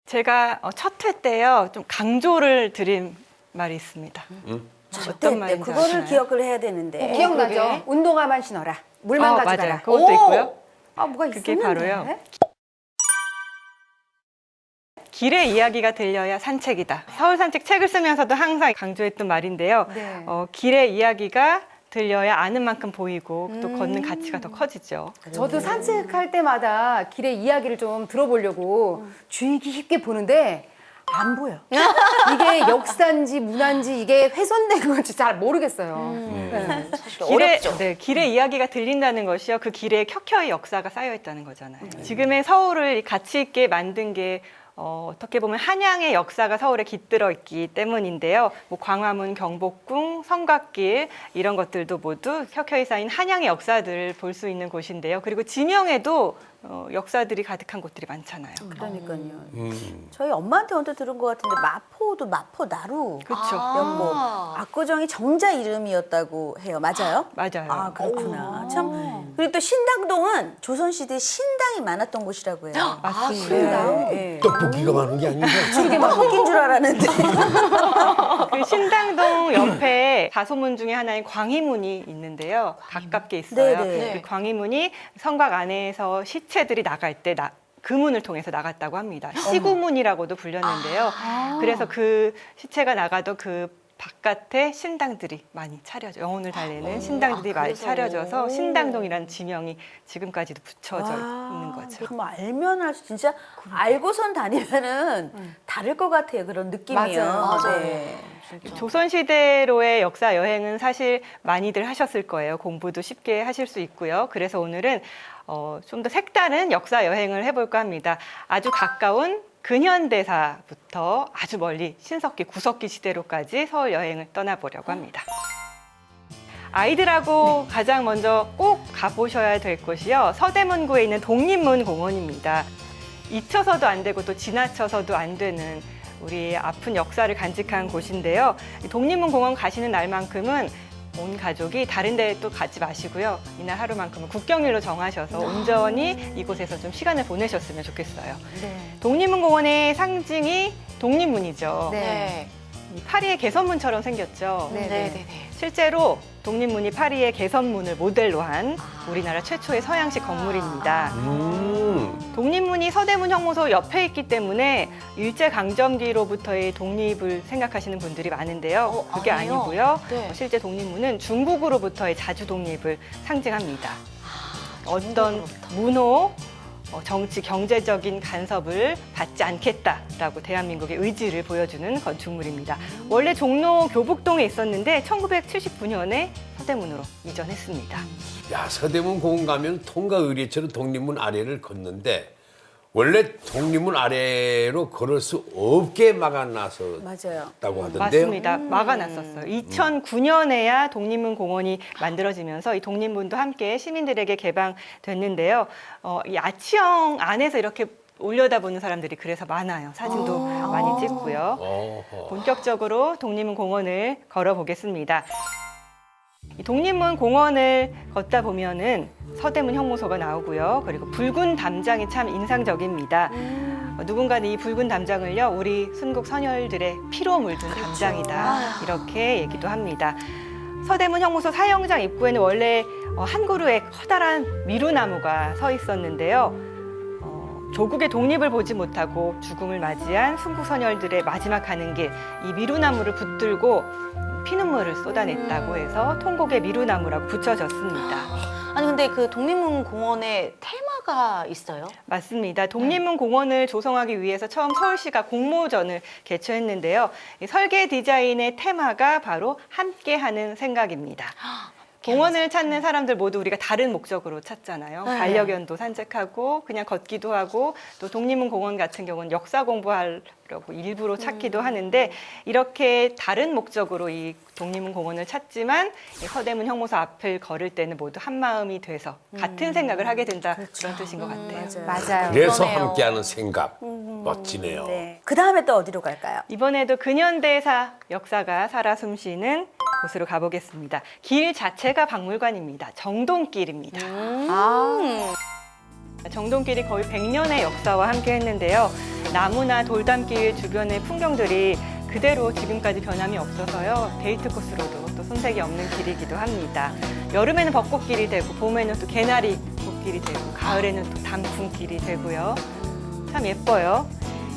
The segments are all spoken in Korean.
제가 첫 회 때요 좀 강조를 드린 말이 있습니다. 어떤 말인지 그거를 아시나요? 기억을 해야 되는데. 기억나죠? 그게. 운동화만 신어라. 물만 가져가라. 맞아요. 그것도 있고요. 아, 뭐가 그게 있었는데? 바로요. 길의 이야기가 들려야 산책이다. 서울 산책 책을 쓰면서도 항상 강조했던 말인데요. 네. 길의 이야기가 들려야 아는 만큼 보이고 또 걷는 가치가 더 커지죠. 저도 산책할 때마다 길의 이야기를 좀 들어보려고 주의 깊게 보는데 안 보여. 이게 역사인지 문화인지 이게 훼손된 건지 잘 모르겠어요. 네. 길의 이야기가 들린다는 것이요. 그 길에 켜켜이 역사가 쌓여 있다는 거잖아요. 지금의 서울을 가치 있게 만든 게 어떻게 보면 한양의 역사가 서울에 깃들어 있기 때문인데요. 뭐 광화문, 경복궁, 성곽길 이런 것들도 모두 켜켜이 쌓인 한양의 역사들을 볼 수 있는 곳인데요. 그리고 진영에도 역사들이 가득한 곳들이 많잖아요. 그러니까요. 저희 엄마한테 언뜻 들은 것 같은데 마포도 마포나루. 그렇죠. 였고 압구정이 정자 이름이었다고 해요. 맞아요? 맞아요. 아 그렇구나. 참. 그리고 또 신당동은 조선시대 신당이 많았던 곳이라고 해요. 맞습니다. 신당. 예. 떡볶이가 많은 게 아닌가? 그게 막 헛긴 줄 알았는데. 그 신당동 옆에 다소문 중에 하나인 광희문이 있는데요. 가깝게 있어요. 네네. 그 광희문이 성곽 안에서 시체들이 나갈 때 그 문을 통해서 나갔다고 합니다. 시구문이라고도 불렸는데요. 그래서 그 시체가 나가도 그 바깥에 신당들이 많이 차려져, 영혼을 달래는 신당들이 많이 차려져서 신당동이라는 지명이 지금까지도 붙여져 있는 거죠. 정말 알면 알수 진짜 알고선 다니면은 다를 것 같아요. 그런 느낌이요. 맞아요. 네. 조선시대로의 역사 여행은 사실 많이들 하셨을 거예요. 공부도 쉽게 하실 수 있고요. 그래서 오늘은 좀 더 색다른 역사 여행을 해볼까 합니다. 아주 가까운 근현대사부터 아주 멀리 신석기, 구석기 시대로까지 서울 여행을 떠나보려고 합니다. 아이들하고 가장 먼저 꼭 가보셔야 될 곳이요. 서대문구에 있는 독립문 공원입니다. 잊혀서도 안 되고 또 지나쳐서도 안 되는 우리 아픈 역사를 간직한 곳인데요. 독립문 공원 가시는 날만큼은 온 가족이 다른 데 또 가지 마시고요. 이날 하루만큼은 국경일로 정하셔서 온전히 이곳에서 좀 시간을 보내셨으면 좋겠어요. 독립문 공원의 상징이 독립문이죠. 네. 이 파리의 개선문처럼 생겼죠. 네. 실제로 독립문이 파리의 개선문을 모델로 한 우리나라 최초의 서양식 건물입니다. 독립문이 서대문 형무소 옆에 있기 때문에 일제강점기로부터의 독립을 생각하시는 분들이 많은데요. 그게 아니에요? 아니고요. 네. 실제 독립문은 중국으로부터의 자주 독립을 상징합니다. 어떤 문호, 정치, 경제적인 간섭을 받지 않겠다라고 대한민국의 의지를 보여주는 건축물입니다. 원래 종로 교북동에 있었는데 1979년에 서대문으로 이전했습니다. 야, 서대문 공원 가면 통가 의례처럼 독립문 아래를 걷는데 원래 독립문 아래로 걸을 수 없게 막아놨었다고 맞아요. 하던데요. 맞습니다. 막아놨었어요. 2009년에야 독립문 공원이 만들어지면서 이 독립문도 함께 시민들에게 개방됐는데요. 이 아치형 안에서 이렇게 올려다보는 사람들이 그래서 많아요. 사진도 많이 찍고요. 어허. 본격적으로 독립문 공원을 걸어보겠습니다. 이 독립문 공원을 걷다 보면은 서대문 형무소가 나오고요. 그리고 붉은 담장이 참 인상적입니다. 누군가는 이 붉은 담장을요, 우리 순국 선열들의 피로 물든 담장이다. 이렇게 얘기도 합니다. 서대문 형무소 사형장 입구에는 원래 한 그루의 커다란 미루나무가 서 있었는데요. 조국의 독립을 보지 못하고 죽음을 맞이한 순국 선열들의 마지막 가는 길, 이 미루나무를 붙들고 피눈물을 쏟아냈다고 해서 통곡의 미루나무라고 붙여졌습니다. 아니 근데 그 독립문 공원에 테마가 있어요? 맞습니다. 독립문 공원을 조성하기 위해서 처음 서울시가 공모전을 개최했는데요. 이 설계 디자인의 테마가 바로 함께하는 생각입니다. 공원을 찾는 사람들 모두 우리가 다른 목적으로 찾잖아요. 반려견도 산책하고 그냥 걷기도 하고 또 독립문 공원 같은 경우는 역사 공부하려고 일부러 찾기도 하는데 이렇게 다른 목적으로 이 독립문 공원을 찾지만 이 서대문 형무소 앞을 걸을 때는 모두 한 마음이 돼서 같은 생각을 하게 된다 그런 뜻인 것 같아요. 맞아요. 그래서 그러네요. 함께하는 생각. 멋지네요. 네. 그 다음에 또 어디로 갈까요? 이번에도 근현대사 역사가 살아 숨쉬는 곳으로 가보겠습니다. 길 자체가 박물관입니다. 정동길입니다. 정동길이 거의 100년의 역사와 함께 했는데요. 나무나 돌담길 주변의 풍경들이 그대로 지금까지 변함이 없어서요. 데이트 코스로도 또 손색이 없는 길이기도 합니다. 여름에는 벚꽃길이 되고 봄에는 또 개나리 꽃길이 되고 가을에는 또 단풍길이 되고요. 참 예뻐요.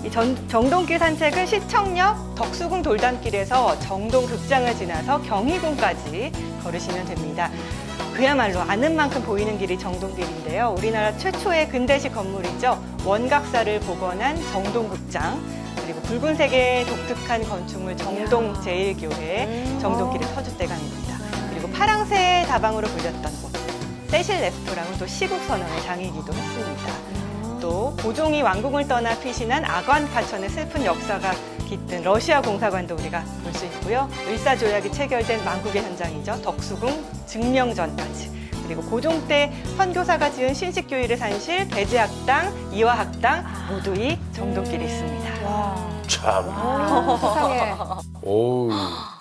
이 정동길 산책은 시청역 덕수궁 돌담길에서 정동극장을 지나서 경희궁까지 걸으시면 됩니다. 그야말로 아는 만큼 보이는 길이 정동길인데요. 우리나라 최초의 근대식 건물이죠. 원각사를 복원한 정동극장, 그리고 붉은색의 독특한 건축물 정동제일교회, 정동길의 터줏대감입니다. 그리고 파랑새 다방으로 불렸던 곳, 세실 레스토랑은 또 시국선언의 장이기도 했습니다. 또 고종이 왕궁을 떠나 피신한 아관파천의 슬픈 역사가 깃든 러시아 공사관도 우리가 볼 수 있고요. 을사조약이 체결된 만국의 현장이죠. 덕수궁 증명전까지. 그리고 고종 때 선교사가 지은 신식교일의 산실, 배제학당, 이화학당 모두 이 정동길에 있습니다. 참. 세상에. 오,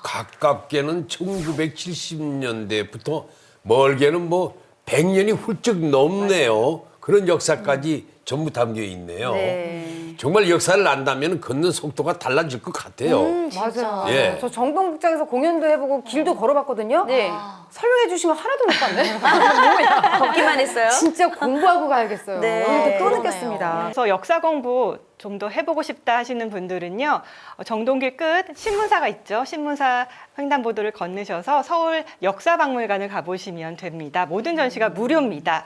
가깝게는 1970년대부터 멀게는 뭐 100년이 훌쩍 넘네요. 그런 역사까지 전부 담겨 있네요. 네. 정말 역사를 안다면 걷는 속도가 달라질 것 같아요. 맞아요. 예. 저 정동극장에서 공연도 해보고 길도 걸어봤거든요. 네. 설명해 주신 거 하나도 못 봤네. 걷기만 했어요? 진짜 공부하고 가야겠어요. 네. 오늘도 또 그러네요. 느꼈습니다. 그래서 역사 공부 좀 더 해보고 싶다 하시는 분들은요. 정동길 끝 신문사가 있죠. 신문사 횡단보도를 건너셔서 서울 역사박물관을 가보시면 됩니다. 모든 전시가 무료입니다.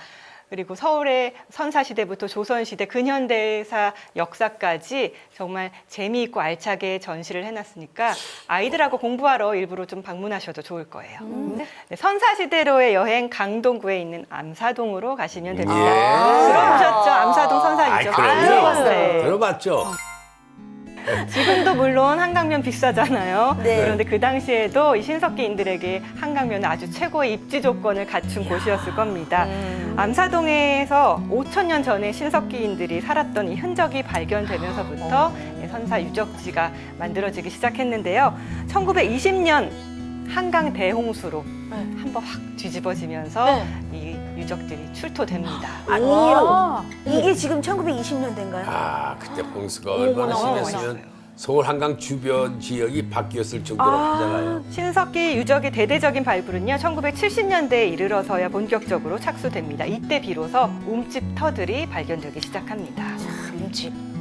그리고 서울의 선사시대부터 조선시대, 근현대사 역사까지 정말 재미있고 알차게 전시를 해놨으니까 아이들하고 공부하러 일부러 좀 방문하셔도 좋을 거예요. 네, 선사시대로의 여행 강동구에 있는 암사동으로 가시면 됩니다. 예. 들어보셨죠? 암사동 선사유죠. 그럼요. 네. 들어봤죠. 지금도 물론 한강변 비싸잖아요. 네. 그런데 그 당시에도 이 신석기인들에게 한강변은 아주 최고의 입지 조건을 갖춘 곳이었을 겁니다. 암사동에서 5,000년 전에 신석기인들이 살았던 이 흔적이 발견되면서부터 선사 유적지가 만들어지기 시작했는데요. 1920년 한강 대홍수로 한번 확 뒤집어지면서 이 유적들이 출토됩니다. 이게 지금 1920년대인가요? 아, 그때 홍수가 얼마나 심했으면 서울 한강 주변 지역이 바뀌었을 정도로 하잖아요. 신석기 유적의 대대적인 발굴은요, 1970년대에 이르러서야 본격적으로 착수됩니다. 이때 비로소 움집터들이 발견되기 시작합니다.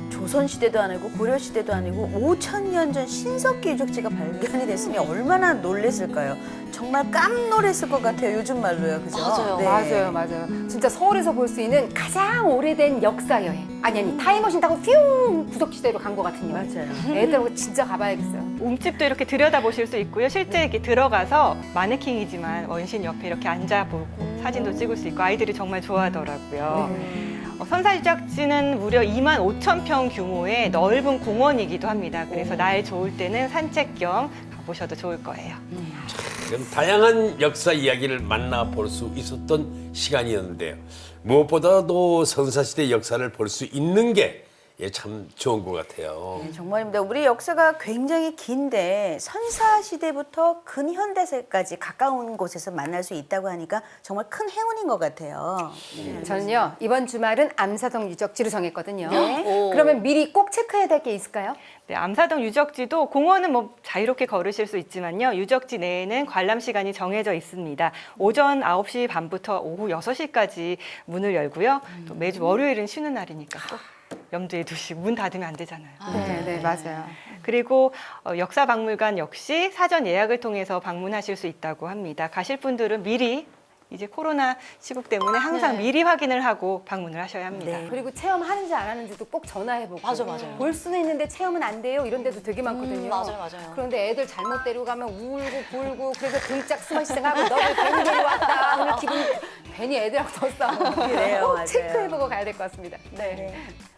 조선시대도 아니고 고려시대도 아니고 5,000년 전 신석기 유적지가 발견이 됐으니 얼마나 놀랬을까요? 정말 깜놀했을 것 같아요. 요즘 말로요. 그죠? 맞아요. 맞아요. 진짜 서울에서 볼 수 있는 가장 오래된 역사 여행. 아니, 타임머신 타고 퓨 구석시대로 간 것 같은 여행. 맞아요. 애들하고 진짜 가봐야겠어요. 움집도 이렇게 들여다보실 수 있고요. 실제 이렇게 들어가서 마네킹이지만 원신 옆에 이렇게 앉아보고 사진도 찍을 수 있고 아이들이 정말 좋아하더라고요. 선사유적지는 무려 25,000평 규모의 넓은 공원이기도 합니다. 그래서 날 좋을 때는 산책 겸 가보셔도 좋을 거예요. 그럼 다양한 역사 이야기를 만나볼 수 있었던 시간이었는데요. 무엇보다도 선사시대 역사를 볼 수 있는 게 참 좋은 것 같아요. 네, 정말입니다. 우리 역사가 굉장히 긴데 선사시대부터 근현대세까지 가까운 곳에서 만날 수 있다고 하니까 정말 큰 행운인 것 같아요. 저는요, 이번 주말은 암사동 유적지로 정했거든요. 네. 그러면 미리 꼭 체크해야 될 게 있을까요? 네, 암사동 유적지도 공원은 뭐 자유롭게 걸으실 수 있지만요. 유적지 내에는 관람 시간이 정해져 있습니다. 오전 9시 반부터 오후 6시까지 문을 열고요. 또 매주 월요일은 쉬는 날이니까 꼭 염두에 두시고 문 닫으면 안 되잖아요. 네, 맞아요. 그리고 역사박물관 역시 사전 예약을 통해서 방문하실 수 있다고 합니다. 가실 분들은 미리 이제 코로나 시국 때문에 항상 미리 확인을 하고 방문을 하셔야 합니다. 네. 그리고 체험하는지 안 하는지도 꼭 전화해보고. 맞아요. 볼 수는 있는데 체험은 안 돼요. 이런 데도 되게 많거든요. 맞아요. 그런데 애들 잘못 데려가면 울고 굴고 그래서 등짝 스마시생하고 너를 괜히 데려왔다. 오늘 기분 괜히 애들하고 더 싸우고. 그래요, 꼭 맞아요. 체크해보고 가야 될 것 같습니다. 네.